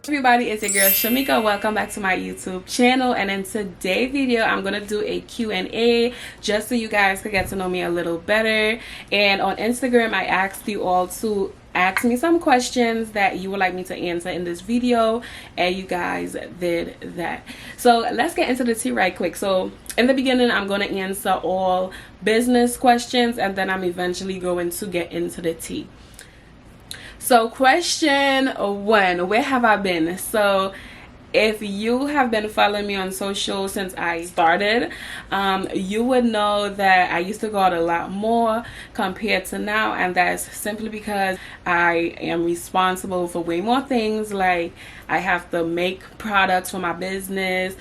Everybody, it's your girl Shemika. Welcome back to my YouTube channel, and in today's video I'm gonna do a Q&A just so you guys could get to know me a little better. And on Instagram I asked you all to ask me some questions that you would like me to answer in this video, and you guys did that. So let's get into the tea right quick. So in the beginning I'm going to answer all business questions, and then I'm eventually going to get into the tea. So question one, where have I been? So if you have been following me on social since I started, you would know that I used to go out a lot more compared to now, and that's simply because I am responsible for way more things. Like, I have to make products for my business,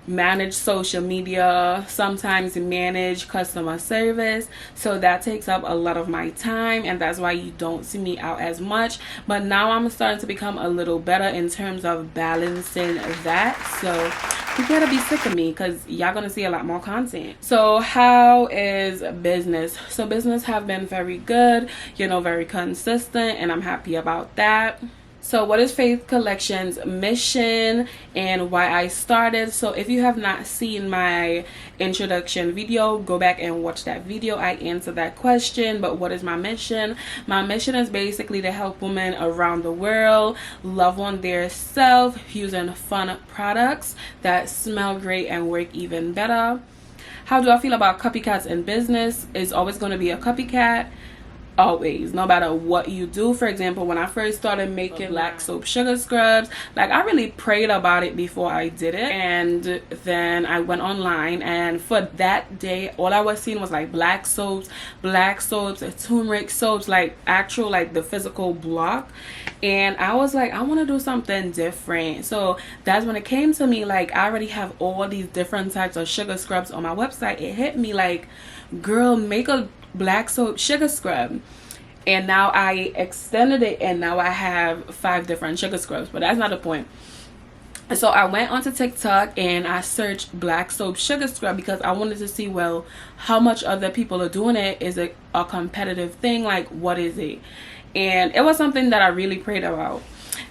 manage social media, sometimes manage customer service, so that takes up a lot of my time, and that's why you don't see me out as much. But now I'm starting to become a little better in terms of balancing that, so you gotta be sick of me because y'all gonna see a lot more content. So how is business? So business have been very good, you know, very consistent, and I'm happy about that. So what is Faith Collections' mission and why I started? So if you have not seen my introduction video, go back and watch that video. I answered that question. But what is my mission? My mission is basically to help women around the world love on their self using fun products that smell great and work even better. How do I feel about copycats in business? It's always going to be a copycat. Always, no matter what you do. For example, when I first started making black soap sugar scrubs, like, I really prayed about it before I did it, and then I went online, and for that day all I was seeing was like black soaps, turmeric soaps, like actual, like the physical block, and I was like, I want to do something different. So that's when it came to me, like, I already have all these different types of sugar scrubs on my website. It hit me like, girl, make a black soap sugar scrub. And now I extended it, and now I have 5 different sugar scrubs, but that's not the point. So I went onto TikTok and I searched black soap sugar scrub because I wanted to see, well, how much other people are doing it. Is it a competitive thing? Like, what is it? And it was something that I really prayed about.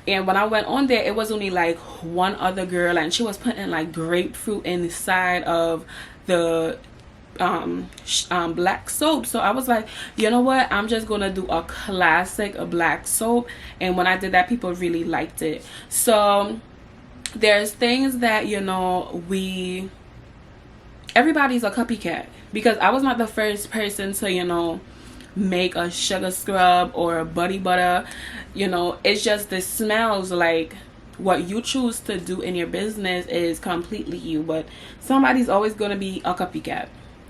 And when I went on there, it was only like one other girl, and she was putting like grapefruit inside of the black soap. So I was like, you know what, I'm just gonna do a classic black soap. And when I did that, people really liked it. So there's things that, you know, everybody's a copycat, because I was not the first person to, you know, make a sugar scrub or a body butter. You know, it's just the smells. Like, what you choose to do in your business is completely you, but somebody's always gonna be a copycat.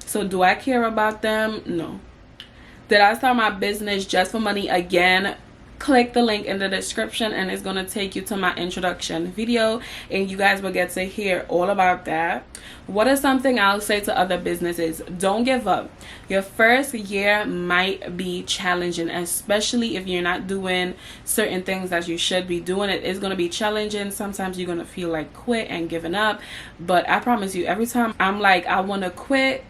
So do I care about them? No. Did I start my business just for money? Again, click the link in the description and it's going to take you to my introduction video, and you guys will get to hear all about that. What is something I'll say to other businesses? Don't give up. Your first year might be challenging, especially if you're not doing certain things that you should be doing. It is going to be challenging. Sometimes you're going to feel like quit and giving up, but I promise you, every time I'm like, I want to quit,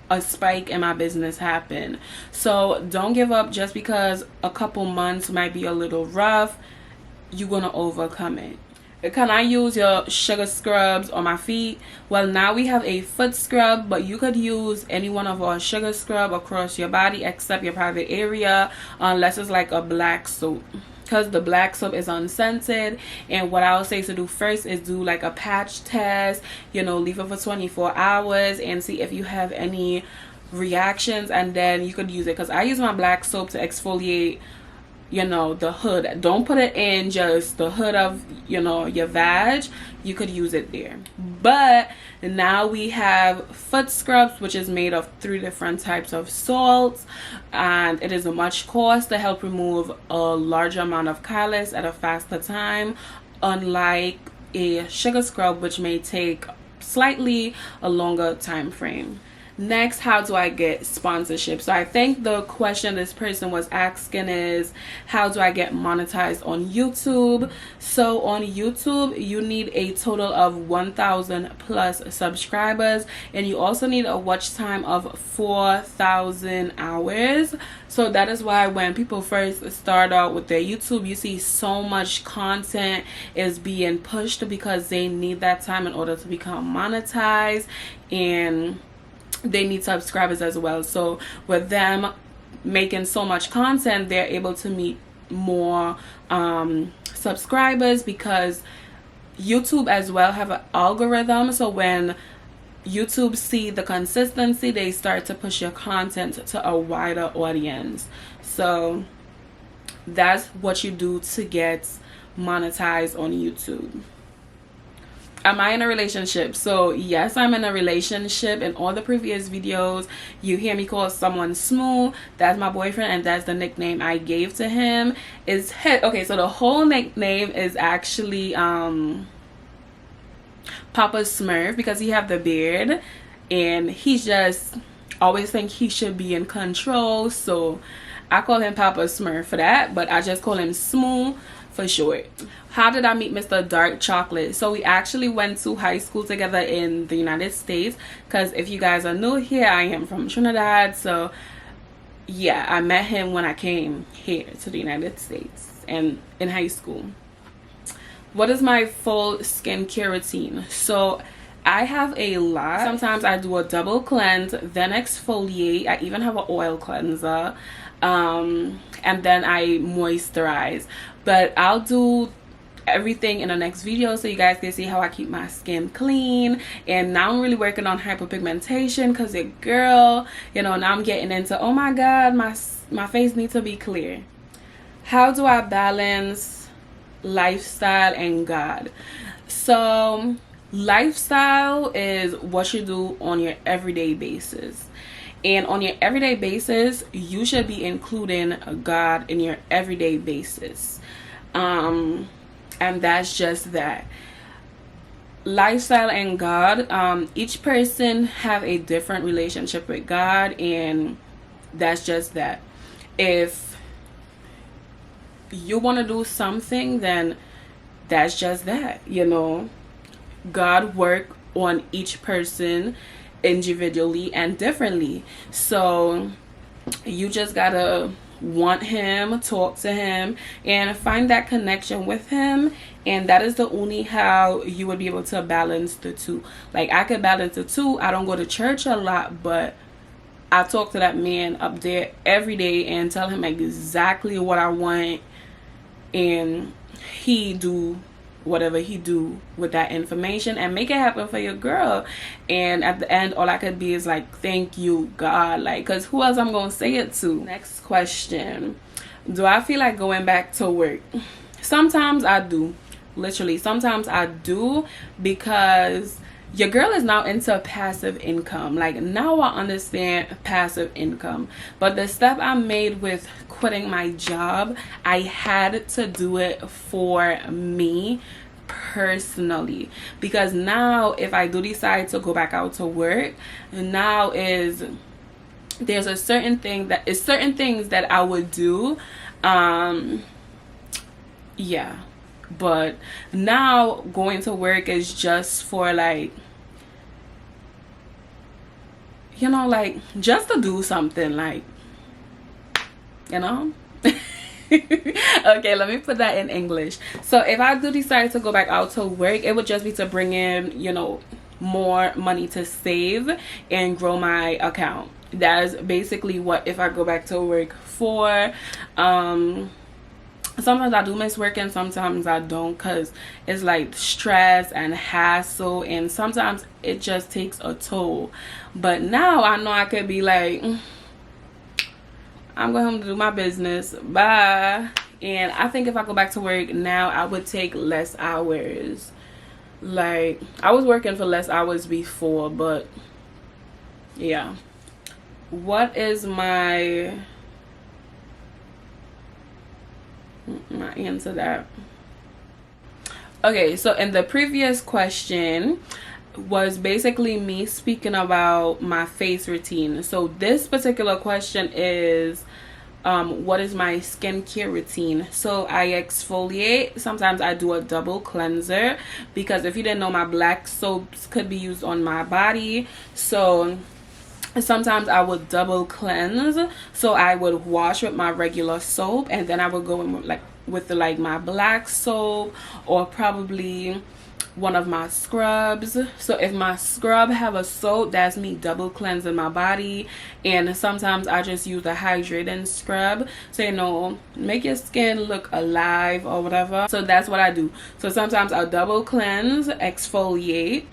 a spike in my business happen. So don't give up. Just because a couple months might be a little rough, you're gonna overcome it. Can I use your sugar scrubs on my feet? Well, now we have a foot scrub, but you could use any one of our sugar scrub across your body except your private area, unless it's like a black soap, because the black soap is unscented. And what I would say to do first is do like a patch test, you know, leave it for 24 hours and see if you have any reactions, and then you could use it. Because I use my black soap to exfoliate, you know, the hood. Don't put it in just the hood of, you know, your vag. You could use it there. But now we have foot scrubs, which is made of 3 different types of salts, and it is a much cost to help remove a larger amount of callus at a faster time, unlike a sugar scrub, which may take slightly a longer time frame. Next, how do I get sponsorship? So I think the question this person was asking is, how do I get monetized on YouTube? So on YouTube, you need a total of 1,000 plus subscribers, and you also need a watch time of 4,000 hours. So that is why when people first start out with their YouTube, you see so much content is being pushed because they need that time in order to become monetized, and they need subscribers as well. So with them making so much content, they're able to meet more subscribers, because YouTube as well have an algorithm. So when YouTube see the consistency, they start to push your content to a wider audience. So that's what you do to get monetized on YouTube. Am I in a relationship? So yes, I'm in a relationship. In all the previous videos, you hear me call someone Smooth. That's my boyfriend, and that's the nickname I gave to him. Okay, so the whole nickname is actually Papa Smurf, because he have the beard and he just always think he should be in control. So I call him Papa Smurf for that, but I just call him Smooth for short. How did I meet Mr. Dark Chocolate? So we actually went to high school together in the United States, because if you guys are new here, I am from Trinidad. So yeah, I met him when I came here to the United States and in high school. What is my full skincare routine? So I have a lot. Sometimes I do a double cleanse, then exfoliate. I even have an oil cleanser, and then I moisturize. But I'll do everything in the next video so you guys can see how I keep my skin clean. And now I'm really working on hyperpigmentation, because a girl, you know, now I'm getting into, oh my god, my face needs to be clear. How do I balance lifestyle and God? So lifestyle is what you do on your everyday basis, and on your everyday basis you should be including God in your everyday basis, and that's just that. Lifestyle and God, each person have a different relationship with God, and that's just that. If you want to do something, then that's just that, you know. God work on each person individually and differently, so you just gotta want him, talk to him, and find that connection with him. And that is the only how you would be able to balance the two. Like, I could balance the two. I don't go to church a lot, but I talk to that man up there every day and tell him exactly what I want, and he do whatever he do with that information and make it happen for your girl. And at the end, all I could be is like, thank you, God. Like, because who else I'm gonna say it to? Next question. Do I feel like going back to work? Sometimes I do. Literally, sometimes I do, because your girl is now into passive income. Like, now I understand passive income. But the step I made with quitting my job, I had to do it for me personally. Because now if I do decide to go back out to work, now there's a certain thing that is certain things that I would do. Yeah. But now going to work is just for, like, you know, like, just to do something, like, you know. Okay, let me put that in English. So if I do decide to go back out to work, it would just be to bring in, you know, more money to save and grow my account. That's basically what if I go back to work for. Sometimes I do miss working, sometimes I don't, because it's like stress and hassle, and sometimes it just takes a toll. But now I know I could be like, I'm going home to do my business, bye. And I think if I go back to work now, I would take less hours. Like, I was working for less hours before, but yeah. What is my answer that? Okay, so in the previous question, was basically me speaking about my face routine. So this particular question is, what is my skincare routine? So I exfoliate. Sometimes I do a double cleanser, because if you didn't know, my black soaps could be used on my body. So sometimes I would double cleanse. So I would wash with my regular soap, and then I would go in with my black soap, or probably one of my scrubs. So if my scrub have a soap, that's me double cleansing my body. And sometimes I just use a hydrating scrub, so, you know, make your skin look alive or whatever. So that's what I do. So sometimes I'll double cleanse, exfoliate,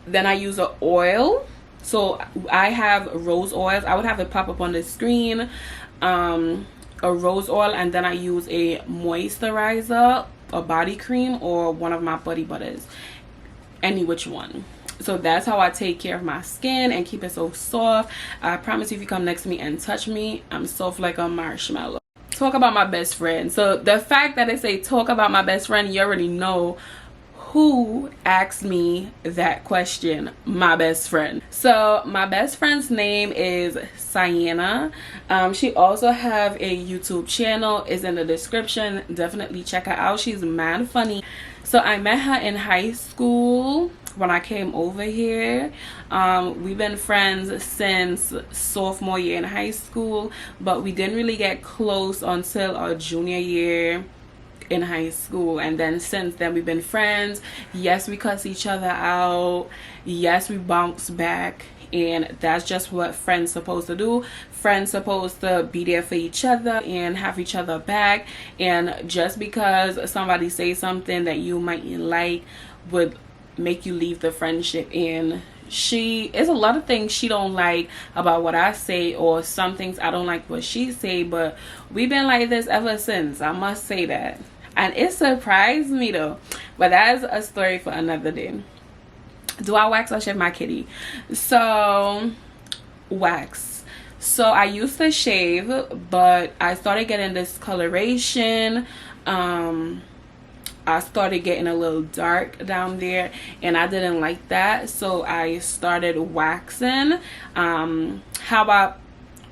then I use an oil. So I have rose oils. I would have it pop up on the screen, a rose oil, and then I use a moisturizer, a body cream, or one of my body butters, any which one. So that's how I take care of my skin and keep it so soft. I promise you, if you come next to me and touch me, I'm soft like a marshmallow. Talk about my best friend. So the fact that I say talk about my best friend, you already know who asked me that question. My best friend. So my best friend's name is Ciyanna. She also have a YouTube channel, is in the description. Definitely check her out. She's mad funny. So I met her in high school when I came over here. We've been friends since sophomore year in high school, but we didn't really get close until our junior year in high school. And then since then we've been friends. Yes, we cuss each other out. Yes, we bounce back. And that's just what friends supposed to do. Friends supposed to be there for each other and have each other back. And just because somebody say something that you might like would make you leave the friendship. And she is a lot of things she don't like about what I say, or some things I don't like what she say, but we've been like this ever since. I must say that. And it surprised me though, but that's a story for another day. Do I wax or shave my kitty? So wax. So I used to shave, but I started getting discoloration. I started getting a little dark down there, and I didn't like that, so I started waxing. How I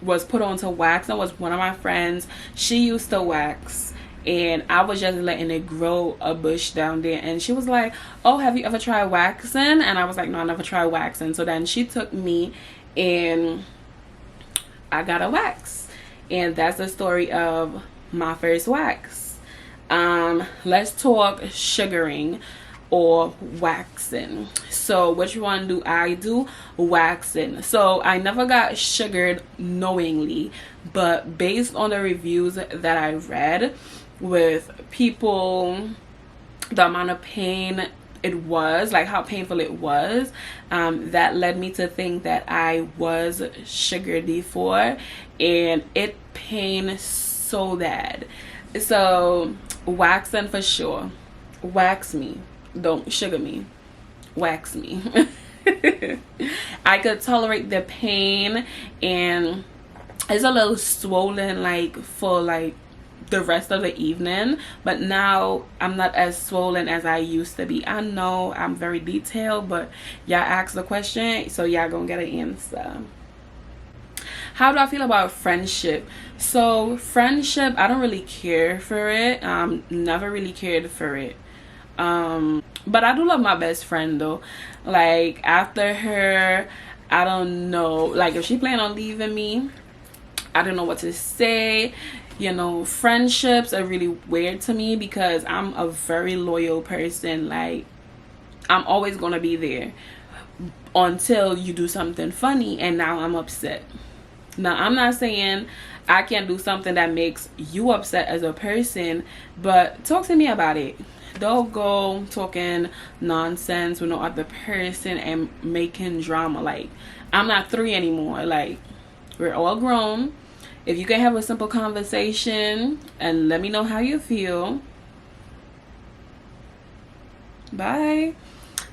was put on to waxing was one of my friends. She used to wax, and I was just letting it grow a bush down there, and she was like, oh, have you ever tried waxing? And I was like, no, I never tried waxing. So then she took me and I got a wax, and that's the story of my first wax. Let's talk sugaring or waxing. So which one do I do? Waxing. So I never got sugared knowingly, but based on the reviews that I read with people, the amount of pain it was, like how painful it was, that led me to think that I was sugared before, and it pained so bad. So waxing for sure. Wax me, don't sugar me. Wax me. I could tolerate the pain, and it's a little swollen like for like the rest of the evening, but now I'm not as swollen as I used to be. I know I'm very detailed, but y'all asked the question, so y'all gonna get an answer. How do I feel about friendship? So friendship, I don't really care for it. Never really cared for it. But I do love my best friend though. Like after her, I don't know, like if she plan on leaving me, I don't know what to say. You know, friendships are really weird to me because I'm a very loyal person. Like I'm always gonna be there until you do something funny and now I'm upset. Now I'm not saying I can't do something that makes you upset as a person, but talk to me about it. Don't go talking nonsense with no other person and making drama. Like I'm not 3 anymore. Like we're all grown. If you can have a simple conversation and let me know how you feel, bye.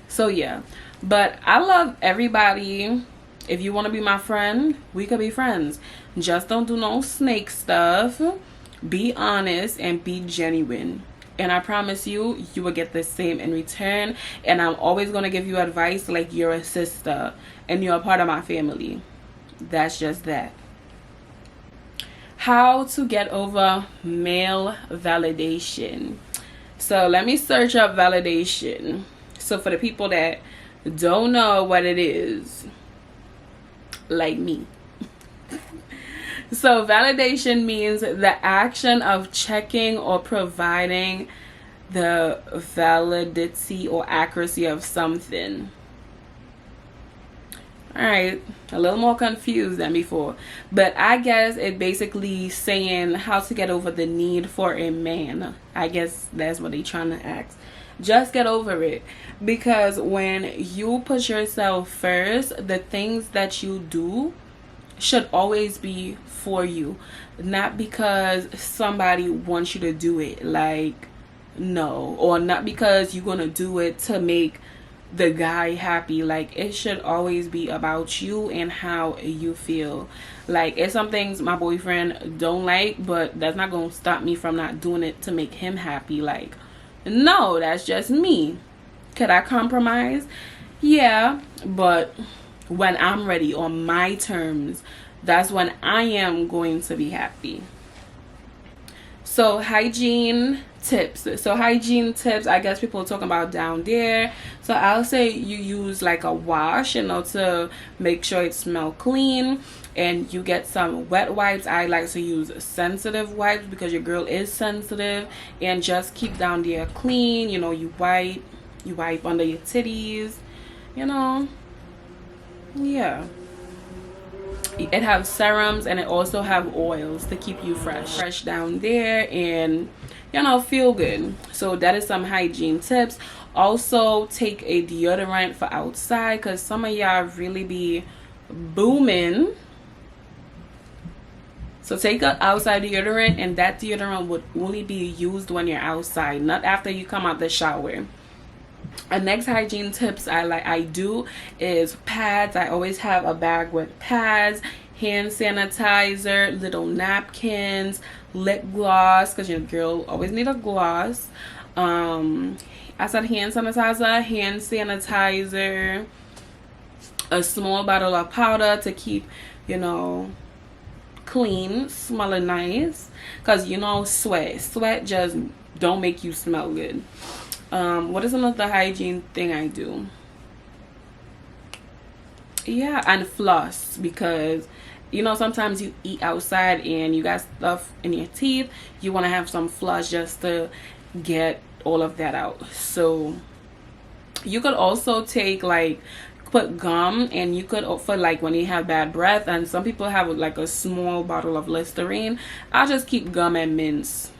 So yeah, but I love everybody. If you want to be my friend, we could be friends. Just don't do no snake stuff. Be honest and be genuine. and I promise you, you will get the same in return. And I'm always going to give you advice like you're a sister and you're a part of my family. That's just that. How to get over male validation. So let me search up validation. So for the people that don't know what it is, like me. So validation means the action of checking or providing the validity or accuracy of something. Alright, a little more confused than before, but I guess it basically saying how to get over the need for a man. I guess that's what they trying to ask. Just get over it, because when you put yourself first, the things that you do should always be for you, not because somebody wants you to do it. Like, no, or not because you're gonna do it to make the guy happy. Like, it should always be about you and how you feel. Like, it's some things my boyfriend don't like, but that's not gonna stop me from not doing it to make him happy. Like, no, that's just me. Could I compromise? Yeah, but when I'm ready on my terms, that's when I am going to be happy. So hygiene tips. I guess people are talking about down there. So I'll say you use like a wash, to make sure it smells clean, and you get some wet wipes. I like to use sensitive wipes because your girl is sensitive, and just keep down there clean. You wipe under your titties, yeah. It has serums, and it also have oils to keep you fresh down there, and feel good. So that is some hygiene tips. Also, take a deodorant for outside, because some of y'all really be booming. So take an outside deodorant, and that deodorant would only be used when you're outside, not after you come out the shower. And next hygiene tips I do is pads. I always have a bag with pads, hand sanitizer, little napkins, lip gloss, because your girl always need a gloss. I said hand sanitizer, a small bottle of powder to keep clean, smelling nice, because sweat just don't make you smell good. What is another hygiene thing I do? Yeah, and floss, because sometimes you eat outside and you got stuff in your teeth. You want to have some floss just to get all of that out. So you could also take put gum, and you could, for when you have bad breath, and some people have like a small bottle of Listerine. I'll just keep gum and mints.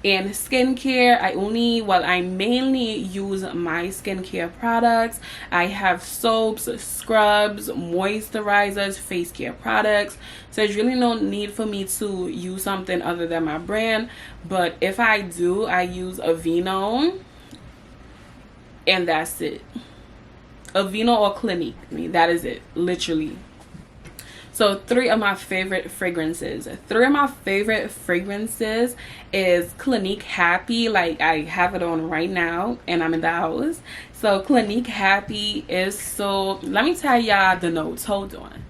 And skincare, I mainly use my skincare products. I have soaps, scrubs, moisturizers, face care products. So there's really no need for me to use something other than my brand. But if I do, I use Aveeno, and that's it. Aveeno or Clinique, that is it, literally. So three of my favorite fragrances is Clinique Happy. I have it on right now, and I'm in the house. So Clinique Happy is let me tell y'all the notes. Hold on.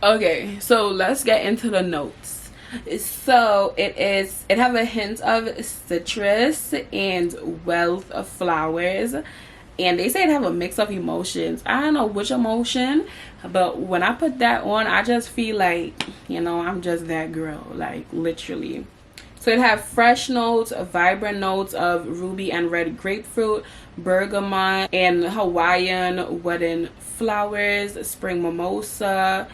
Okay, so let's get into the notes. So it have a hint of citrus and wealth of flowers. And they say it have a mix of emotions. I don't know which emotion, but when I put that on, I just feel like, I'm just that girl, literally. So it have fresh notes, vibrant notes of ruby and red grapefruit, bergamot, and Hawaiian wedding flowers, spring mimosa,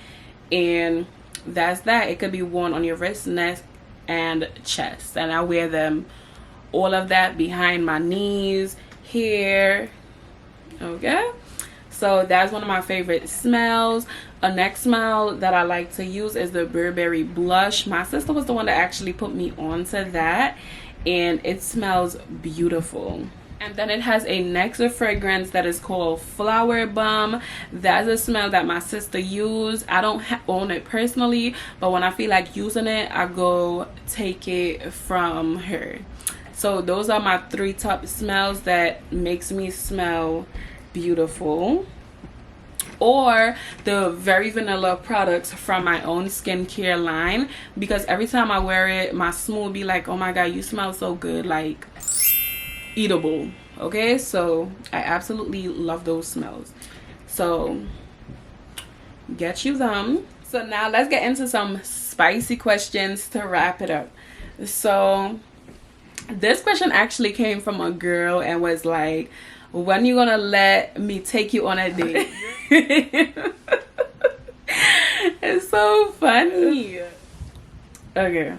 and that's that. It could be worn on your wrist, neck, and chest. And I wear them, all of that, behind my knees, here. Okay, so that's one of my favorite smells. A next smell that I like to use is the Burberry Blush. My sister was the one that actually put me onto that, and it smells beautiful. And then it has a Nexus fragrance that is called Flower Bum. That's a smell that my sister used. I don't own it personally, but when I feel like using it, I go take it from her. So those are my 3 top smells that makes me smell beautiful. Or the Very Vanilla products from my own skincare line, because every time I wear it, my smooth will be like, oh my god, you smell so good, like eatable. Okay, so I absolutely love those smells, so get you them. So now let's get into some spicy questions to wrap it up. So this question actually came from a girl and was like, when you gonna let me take you on a date? It's so funny. Okay,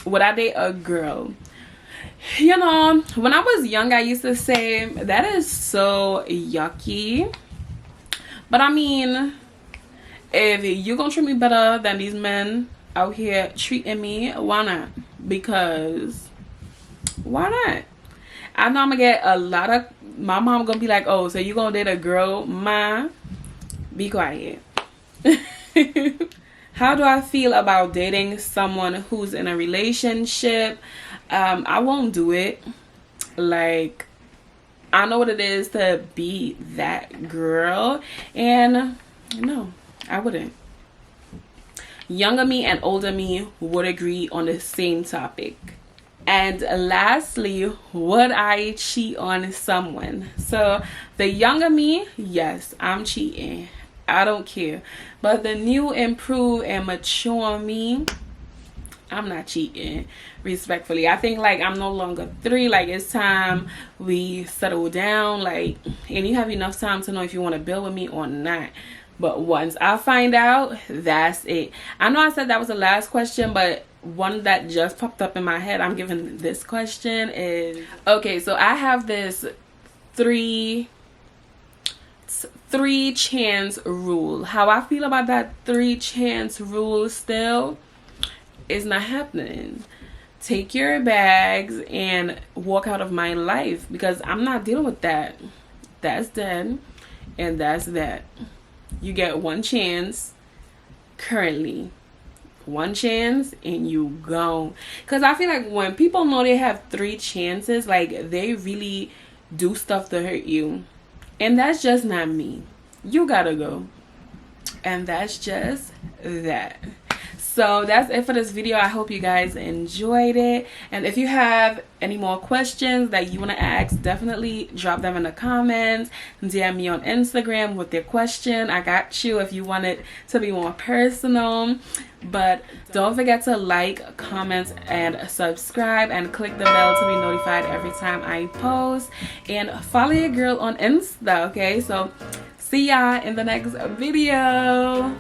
would I date a girl? You know, when I was young, I used to say that is so yucky. But I mean, if you gonna treat me better than these men out here treating me, why not? Because why not? I know I'm gonna get a lot of, my mom gonna be like, oh, so you gonna date a girl? Ma, be quiet. How do I feel about dating someone who's in a relationship? I won't do it. Like, I know what it is to be that girl, and no, I wouldn't. Younger me and older me would agree on the same topic. And lastly, would I cheat on someone? So the younger me, yes, I'm cheating. I don't care. But the new, improved, and mature me, I'm not cheating, respectfully. I think like I'm no longer 3. Like, it's time we settle down, like, and you have enough time to know if you want to build with me or not. But once I find out, that's it. I know I said that was the last question, but one that just popped up in my head, I'm giving this question is, okay, so I have this 3 chance rule. How I feel about that 3 chance rule still is not happening. Take your bags and walk out of my life, because I'm not dealing with that. That's dead, and that's that. You get 1 chance currently. 1 chance and you go. Because I feel like when people know they have 3 chances, like, they really do stuff to hurt you. And that's just not me. You gotta go. And that's just that. So that's it for this video. I hope you guys enjoyed it, and if you have any more questions that you want to ask, definitely drop them in the comments. DM me on Instagram with your question. I got you if you want it to be more personal. But don't forget to like, comment, and subscribe, and click the bell to be notified every time I post, and follow your girl on Insta. Okay, so see y'all in the next video.